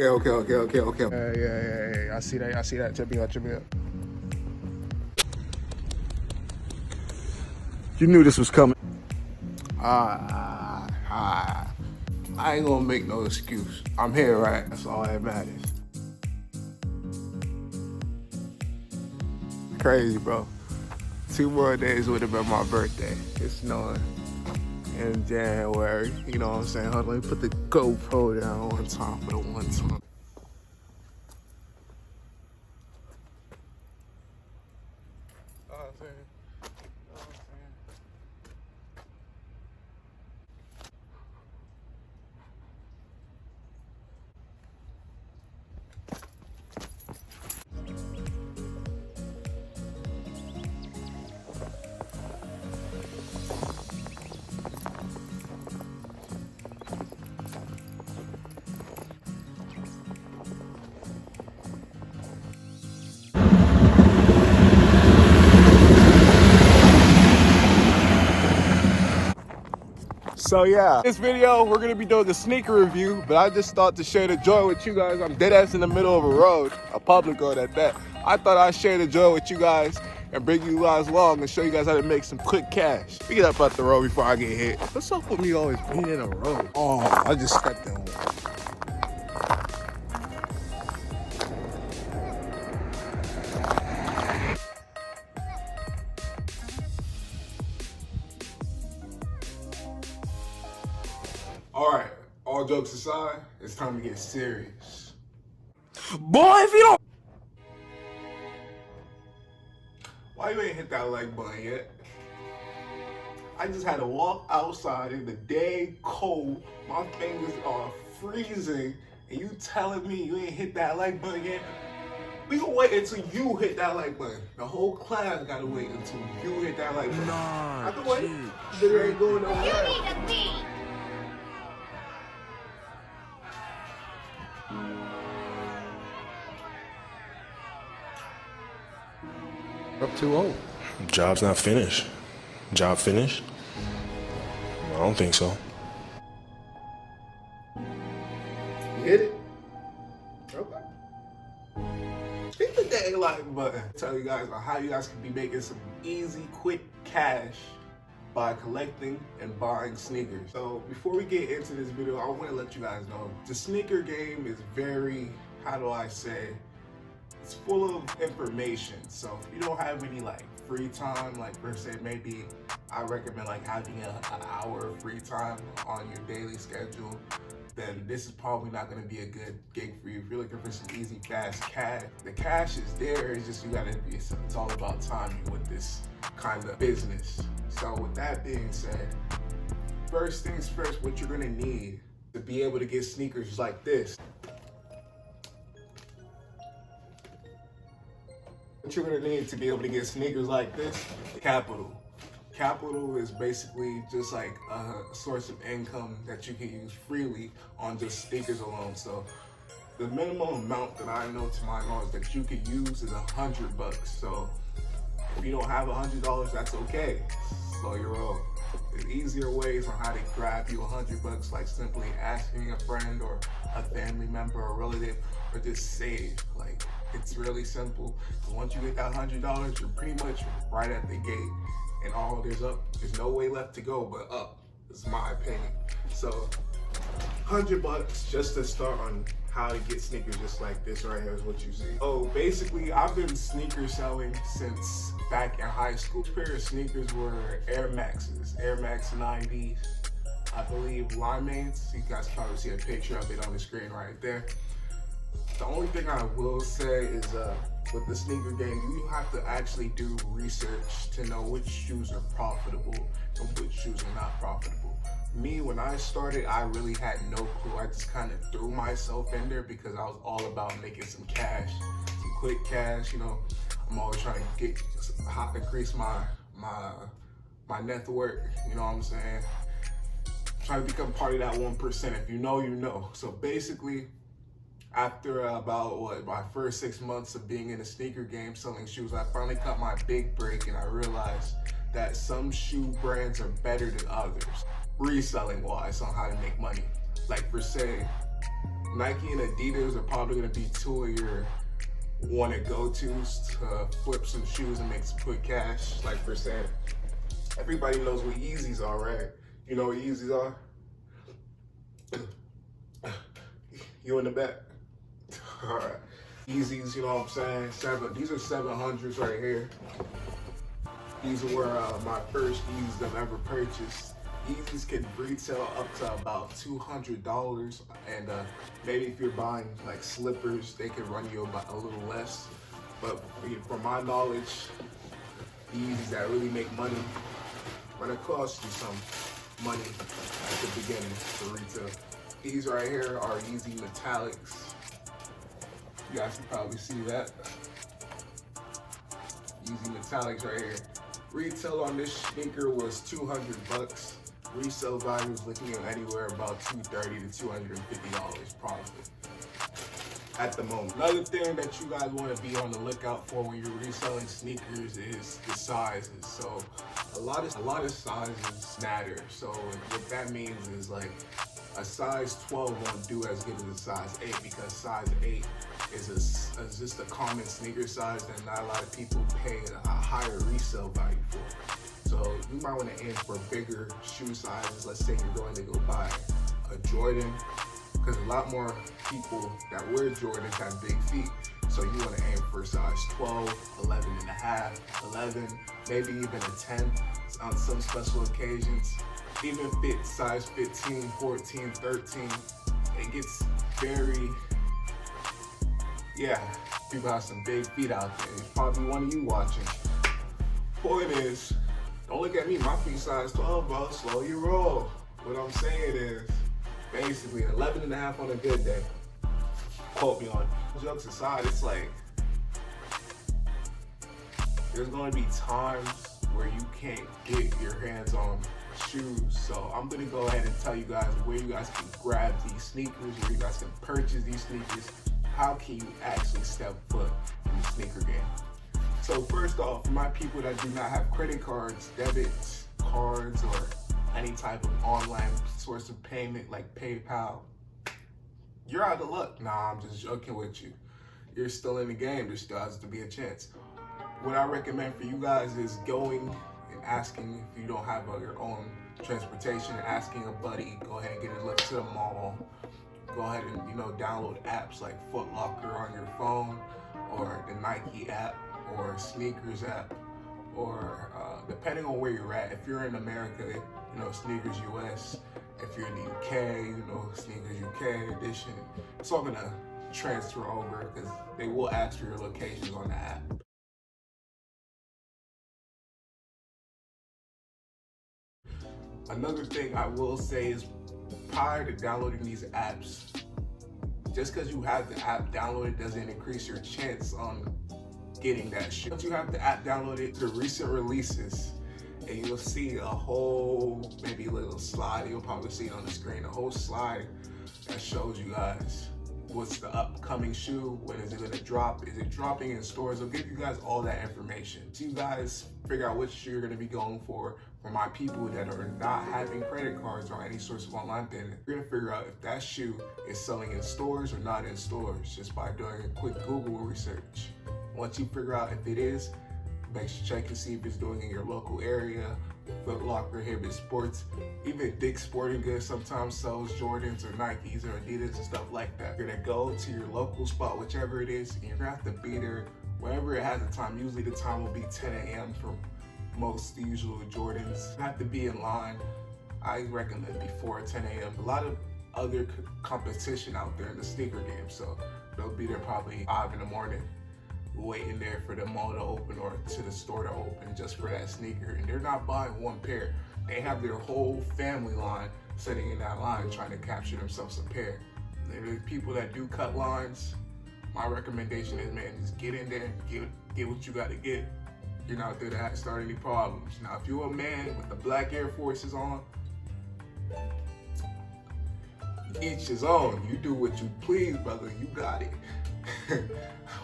Okay. Yeah. I see that. Check me out. You knew this was coming. I ain't gonna make no excuse. I'm here, right? That's all that matters. Crazy, bro. 2 more days would have been my birthday. It's snowing in January. You know what I'm saying? Hold on, let me put the GoPro down one time for the one time. So yeah, this video, we're gonna be doing a sneaker review, but I just thought to share the joy with you guys. I'm dead ass in the middle of a road, a public road at that. I thought I'd share the joy with you guys and bring you guys along and show you guys how to make some quick cash. We get up out the road before I get hit. What's up with me always being in a road? Oh, I just stepped in one. All right, all jokes aside, it's time to get serious. Boy, if you don't... Why you ain't hit that like button yet? I just had to walk outside in the day cold, my fingers are freezing, and you telling me you ain't hit that like button yet? We gonna wait until you hit that like button. The whole class gotta wait until you hit that like button. Nah, I can wait. There ain't going nowhere. You need a beat. Up 2-0. Job's not finished. Job finished? I don't think so. You hit it? Okay. Hit the dang like button. Tell you guys about how you guys can be making some easy, quick cash by collecting and buying sneakers. So before we get into this video, I want to let you guys know the sneaker game is very, how do I say, it's full of information. So if you don't have any like free time, like per se, maybe I recommend like having an hour of free time on your daily schedule, then this is probably not going to be a good gig for you. If you're looking for some easy, fast cash, the cash is there. It's just you got to be, it's all about timing with this kind of business. So with that being said, first things first, what you're going to need to be able to get sneakers like this. What you're gonna need to be able to get sneakers like this, capital. Capital is basically just like a source of income that you can use freely on just sneakers alone. So the minimum amount that I know to my knowledge that you could use is $100. So if you don't have $100, that's okay. Slow your roll. There's easier ways on how to grab you $100, like simply asking a friend or a family member or relative, or just save. Like, it's really simple. Once you get that $100, you're pretty much right at the gate, and all there's no way left to go but up. Is my opinion. So, $100 just to start on how to get sneakers just like this right here is what you see. Oh, basically, I've been sneaker selling since back in high school. This pair of sneakers were Air Maxes, Air Max 90s, I believe Limeades. You guys probably see a picture of it on the screen right there. The only thing I will say is with the sneaker game, you have to actually do research to know which shoes are profitable and which shoes are not profitable. Me, when I started, I really had no clue. I just kind of threw myself in there because I was all about making some cash, some quick cash. You know, I'm always trying to increase my net worth. You know what I'm saying? Trying to become part of that 1%. If you know, you know. So basically, after about my first 6 months of being in the sneaker game selling shoes, I finally got my big break, and I realized that some shoe brands are better than others, reselling wise, on how to make money. Like per se, Nike and Adidas are probably gonna be two of your wanna go-tos to flip some shoes and make some quick cash. Like for saying, everybody knows what Yeezys are, right? You know what Yeezys are? You in the back? All right. Yeezys, you know what I'm saying? These are 700s right here. These are where my first Yeezys I've ever purchased. Yeezys can retail up to about $200, and maybe if you're buying like slippers, they can run you about a little less. But from my knowledge, the Yeezys that really make money gonna cost you some money at the beginning for retail. These right here are Yeezy Metallics. You guys can probably see that. Yeezy Metallics right here. Retail on this sneaker was $200. Resale value is looking at anywhere about $230 to $250 probably at the moment. Another thing that you guys want to be on the lookout for when you're reselling sneakers is the sizes. So a lot of sizes matter. So what that means is like a size 12 won't do as good as a size 8 because size 8 is just a common sneaker size that not a lot of people pay a higher resale value for. So you might want to aim for bigger shoe sizes. Let's say you're going to go buy a Jordan, because a lot more people that wear Jordans have big feet. So you want to aim for size 12, 11 and a half, 11, maybe even a 10 on some special occasions. Even fit size 15, 14, 13. It gets very, yeah, people have some big feet out there. It's probably one of you watching. Point is, don't look at me, my feet size 12, bro. Slow your roll. What I'm saying is, basically, 11 and a half on a good day. Quote me on it. Jokes aside, it's like, there's gonna be times where you can't get your hands on shoes. So I'm gonna go ahead and tell you guys where you guys can grab these sneakers, where you guys can purchase these sneakers. How can you actually step foot in the sneaker game? So first off, for my people that do not have credit cards, debit cards, or any type of online source of payment like PayPal, you're out of luck. Nah, I'm just joking with you. You're still in the game. There still has to be a chance. What I recommend for you guys is going and asking if you don't have your own transportation, asking a buddy, go ahead and get a lift to the mall. Go ahead and, download apps like Foot Locker on your phone, or the Nike app, or Sneakers app, or depending on where you're at. If you're in America, Sneakers US. If you're in the UK, Sneakers UK edition. It's all gonna transfer over because they will ask for your locations on the app. Another thing I will say is, prior to downloading these apps, just because you have the app downloaded doesn't increase your chance on getting that shit. Once you have the app downloaded, the recent releases, and you'll see a whole, maybe a little slide, you'll probably see it on the screen, a whole slide that shows you guys what's the upcoming shoe, when is it gonna drop, is it dropping in stores. It'll give you guys all that information. So you guys figure out which shoe you're gonna be going for. For my people that are not having credit cards or any source of online payment, you're gonna figure out if that shoe is selling in stores or not in stores just by doing a quick Google research. Once you figure out if it is, make sure check and see if it's doing in your local area. Foot Locker, Hibbett Sports, even Dick's Sporting Goods sometimes sells Jordans or Nikes or Adidas and stuff like that. You're gonna go to your local spot, whichever it is, and you're gonna have to be there wherever it has a time. Usually the time will be 10 a.m. for most usual Jordans. You have to be in line. I recommend before 10 a.m. A lot of other competition out there in the sneaker game, so they'll be there probably 5 in the morning, waiting there for the mall to open or to the store to open just for that sneaker. And they're not buying one pair. They have their whole family line sitting in that line trying to capture themselves a pair. And the people that do cut lines, my recommendation is, man, just get in there, get what you got to get. You're not there to start any problems. Now, if you're a man with the black Air Forces on, each his own. You do what you please, brother. You got it.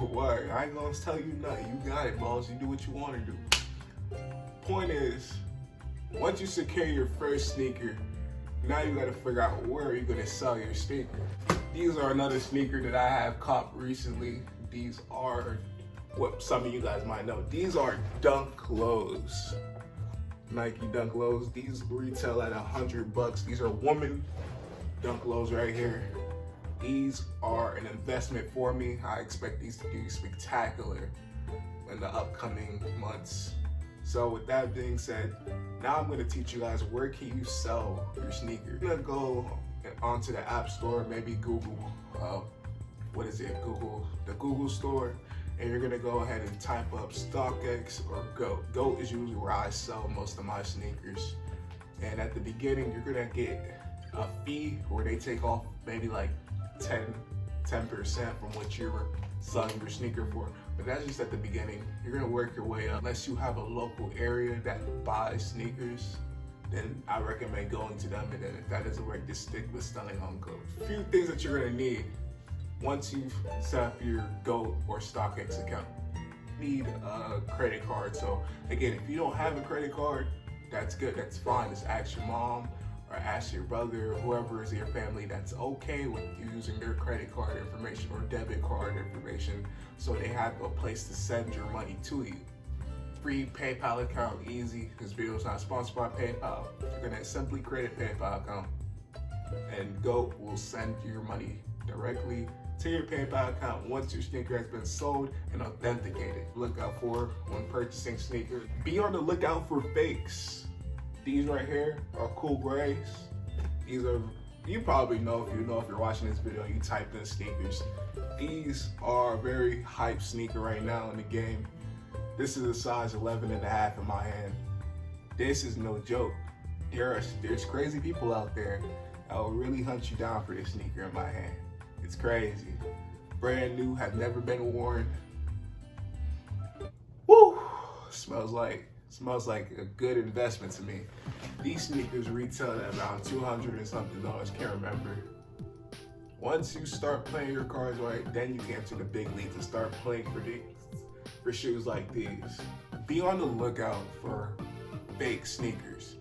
Word. I ain't gonna tell you nothing. You got it, boss. You do what you want to do. Point is, once you secure your first sneaker, now you gotta figure out where you're gonna sell your sneaker. These are another sneaker that I have caught recently. These are what some of you guys might know. These are Dunk Lows. Nike Dunk Lows. These retail at $100. These are woman Dunk Lows right here. These are an investment for me. I expect these to do spectacular in the upcoming months. So with that being said, now I'm gonna teach you guys where can you sell your sneakers. You're gonna go onto the App Store, maybe Google, the Google Store, and you're gonna go ahead and type up StockX or GOAT. GOAT is usually where I sell most of my sneakers. And at the beginning, you're gonna get a fee where they take off maybe like 10% from what you're selling your sneaker for. But that's just at the beginning. You're gonna work your way up. Unless you have a local area that buys sneakers, then I recommend going to them. And then if that doesn't work, just stick with selling on GOAT. A few things that you're gonna need once you've set up your GOAT or StockX account. You need a credit card. So again, if you don't have a credit card, that's good, that's fine. Just ask your mom or ask your brother or whoever is in your family that's okay with using their credit card information or debit card information so they have a place to send your money to you. Free PayPal account, easy. This video is not sponsored by PayPal. You're gonna simply create a PayPal account and GOAT will send your money directly to your PayPal account once your sneaker has been sold and authenticated. Look out for when purchasing sneakers. Be on the lookout for fakes. These right here are cool grays. These are, you probably know if you're watching this video and you type in sneakers. These are a very hype sneaker right now in the game. This is a size 11.5 in my hand. This is no joke. There's crazy people out there that will really hunt you down for this sneaker in my hand. It's crazy. Brand new, have never been worn. Woo! Smells like a good investment to me. These sneakers retail at around $200 and something, can't remember. Once you start playing your cards right, then you can enter the big leagues and start playing for shoes like these. Be on the lookout for fake sneakers.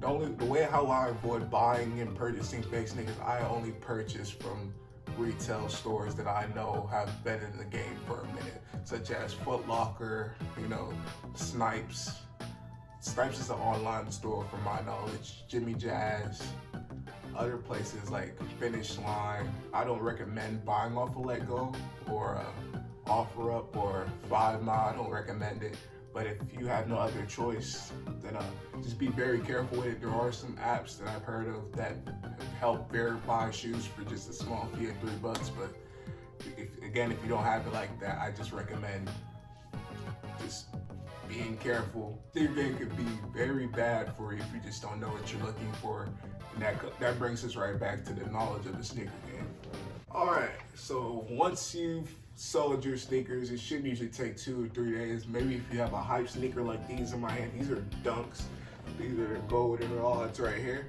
The way how I avoid buying and purchasing fake sneakers, I only purchase from retail stores that I know have been in the game for a minute, such as Foot Locker, Snipes. Snipes is an online store from my knowledge. Jimmy Jazz, other places like Finish Line. I don't recommend buying off of Let Go or OfferUp or 5 Mile. I don't recommend it. But if you have no other choice, then just be very careful with it. There are some apps that I've heard of that help verify shoes for just a small fee of $3. But if you don't have it like that, I just recommend just being careful. Sneaker could be very bad for you if you just don't know what you're looking for. And that brings us right back to the knowledge of the sneaker game. All right, so once you've sold your sneakers, it should usually take 2 or 3 days. Maybe if you have a hype sneaker like these in my hand, these are Dunks. These are the golden rods right here,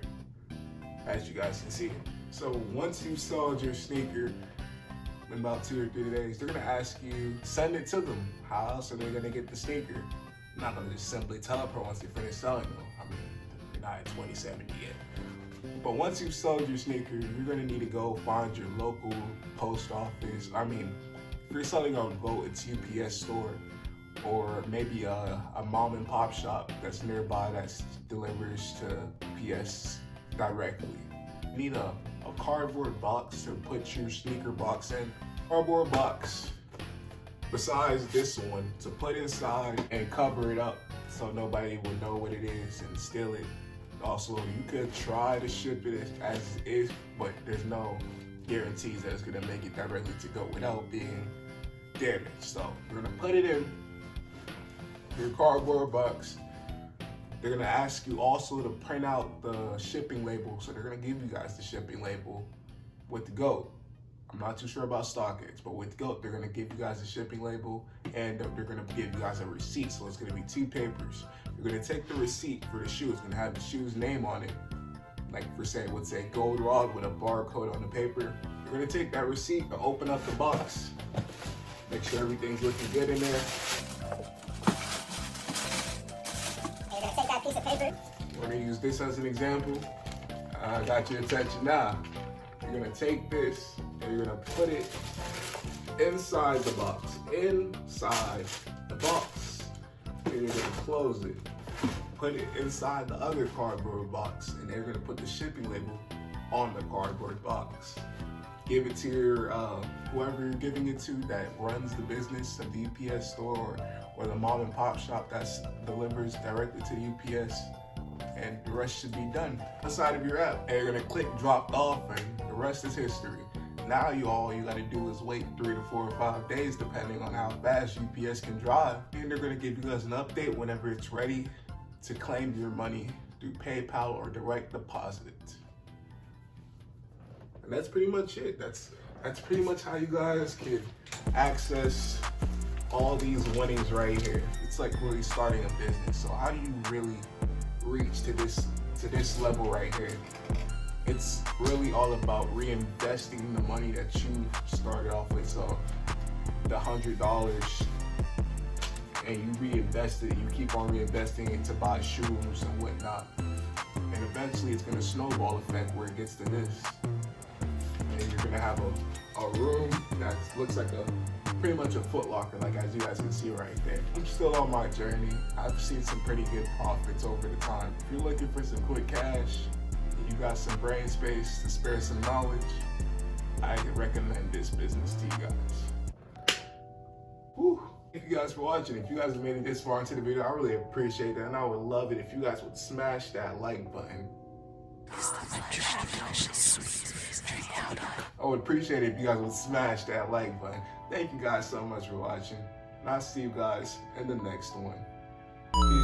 as you guys can see. So once you've sold your sneaker, in about 2 or 3 days, they're gonna ask you, send it to them. How else are they gonna get the sneaker? I'm not gonna just simply teleport once they finish selling them. I mean, you're not at 2070 yet. But once you've sold your sneaker, you're gonna need to go find your local post office. I mean, if you're selling on GOAT, it's UPS store, or maybe a mom and pop shop that's nearby that delivers to UPS directly. You need a cardboard box to put your sneaker box in. Cardboard box, besides this one, to put inside and cover it up so nobody will know what it is and steal it. Also, you could try to ship it as is, but there's no guarantees that it's gonna make it directly to GOAT without being damaged. So we're gonna put it in your cardboard box. They're gonna ask you also to print out the shipping label. So they're gonna give you guys the shipping label with the GOAT. I'm not too sure about StockX, but with GOAT, they're gonna give you guys a shipping label and they're gonna give you guys a receipt. So it's gonna be 2 papers. You're gonna take the receipt for the shoe. It's gonna have the shoe's name on it. Like for say, it would say Gold Rod with a barcode on the paper. You're gonna take that receipt and open up the box. Make sure everything's looking good in there. And you're gonna take that piece of paper. We're gonna use this as an example. I got your attention now. You're gonna take this and you're gonna put it inside the box. Inside the box. And you're gonna close it. Put it inside the other cardboard box, and they're gonna put the shipping label on the cardboard box. Give it to your whoever you're giving it to that runs the business of the UPS store or the mom and pop shop that delivers directly to the UPS, and the rest should be done outside of your app. And you're gonna click dropped off, and the rest is history. Now all you gotta do is wait 3 to 4 or 5 days, depending on how fast UPS can drive, and they're gonna give you guys an update whenever it's ready to claim your money through PayPal or direct deposit. And that's pretty much it. That's pretty much how you guys can access all these winnings right here. It's like really starting a business. So how do you really reach to this level right here? It's really all about reinvesting the money that you started off with. So the $100, and you reinvest it, you keep on reinvesting it to buy shoes and whatnot. And eventually it's gonna snowball effect where it gets to this. And you're gonna have a room that looks like pretty much a Foot Locker, like as you guys can see right there. I'm still on my journey. I've seen some pretty good profits over the time. If you're looking for some quick cash, and you got some brain space to spare some knowledge, I recommend this business to you guys. Whew. Thank you guys for watching. If you guys have made it this far into the video, I really appreciate that, and I would love it if you guys would smash that like button. I would appreciate it if you guys would smash that like button. Thank you guys so much for watching, and I'll see you guys in the next one. Peace.